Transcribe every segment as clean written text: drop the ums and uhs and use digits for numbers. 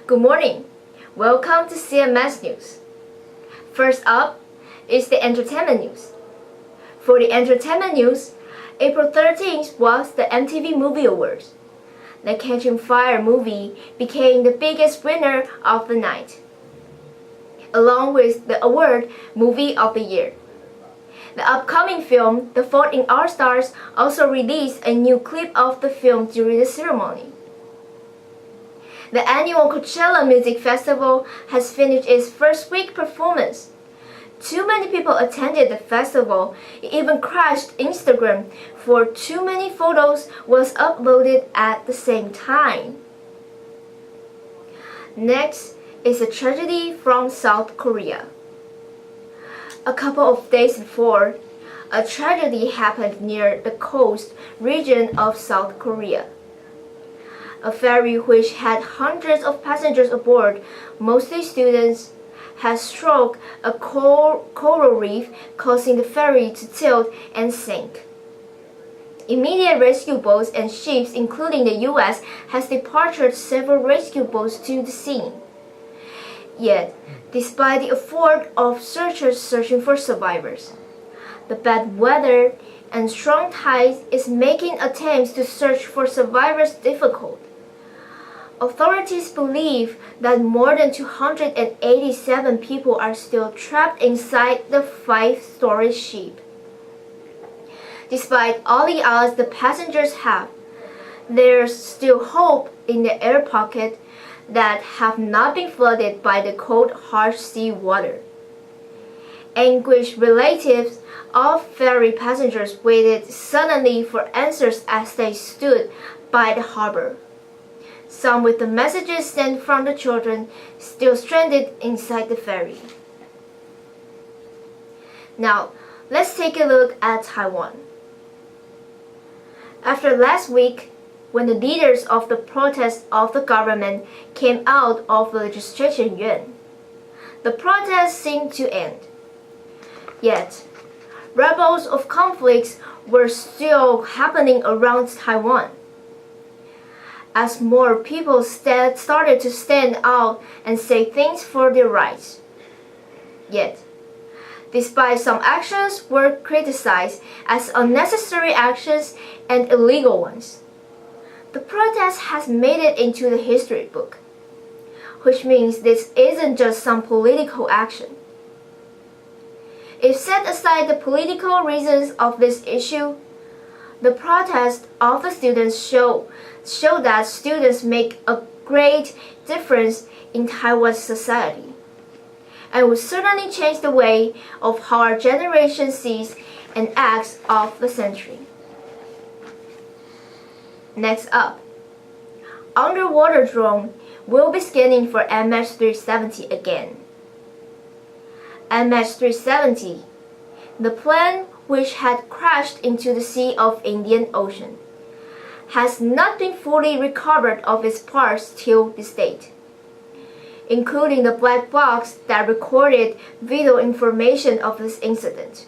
Good morning. Welcome to CMS News. First up is the entertainment news. For the entertainment news, April 13th was the MTV Movie Awards. The Catching Fire movie became the biggest winner of the night, along with the award Movie of the Year. The upcoming film, The Fault in Our Stars, also released a new clip of the film during the ceremony. The annual Coachella Music Festival has finished its first week performance. Too many people attended the festival. It even crashed Instagram for too many photos was uploaded at the same time. Next is a tragedy from South Korea. A couple of days before, a tragedy happened near the coast region of South Korea. A ferry which had hundreds of passengers aboard, mostly students, had struck a coral reef, causing the ferry to tilt and sink. Immediate rescue boats and ships, including the U.S., has departed several rescue boats to the scene. Yet, despite the effort of searchers searching for survivors, the bad weather and strong tides is making attempts to search for survivors difficult. Authorities believe that more than 287 people are still trapped inside the 5-story ship. Despite all the odds the passengers have, there's still hope in the air pocket that have not been flooded by the cold, harsh sea water. Anguished relatives of ferry passengers waited suddenly for answers as they stood by the harbor. Some with the messages sent from the children still stranded inside the ferry. Now, let's take a look at Taiwan. After last week, when the leaders of the protest of the government came out of the legislation yuan, the protests seemed to end. Yet, rebels of conflicts were still happening around Taiwan, as more people started to stand out and say things for their rights. Yet, despite some actions were criticized as unnecessary actions and illegal ones, the protest has made it into the history book, which means this isn't just some political action. If set aside the political reasons of this issue, the protest of the students show that students make a great difference in Taiwan's society, and will certainly change the way of how our generation sees and acts of the century. Next up, underwater drone will be scanning for MH370 again. MH370, the plane which had crashed into the Sea of Indian Ocean, has not been fully recovered of its parts till this date, including the black box that recorded vital information of this incident.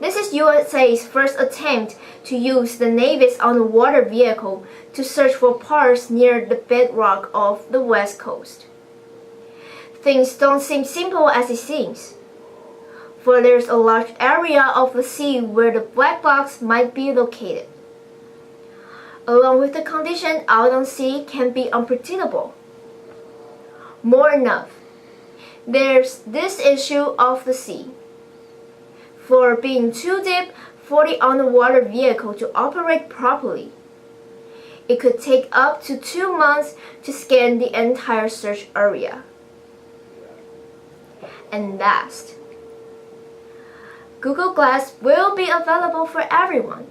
This is USA's first attempt to use the Navy's underwater vehicle to search for parts near the bedrock of the West Coast. Things don't seem simple as it seems, for there's a large area of the sea where the black box might be located. Along with the condition out on sea can be unpredictable. More enough, there's this issue of the sea. For being too deep for the underwater vehicle to operate properly, it could take up to 2 months to scan the entire search area. And last, Google Glass will be available for everyone.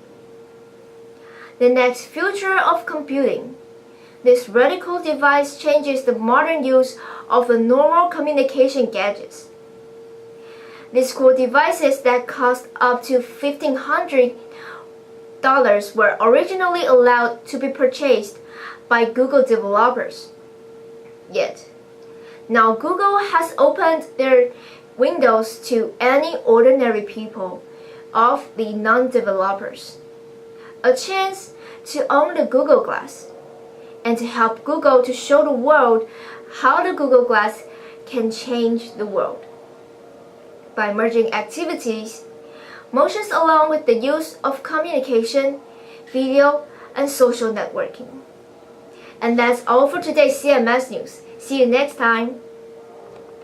The next future of computing, this radical device changes the modern use of the normal communication gadgets. These cool devices that cost up to $1,500 were originally allowed to be purchased by Google developers. Yet, now Google has opened their windows to any ordinary people of the non-developers. A chance to own the Google Glass and to help Google to show the world how the Google Glass can change the world. By merging activities, motions along with the use of communication, video, and social networking. And that's all for today's CMS News. See you next time.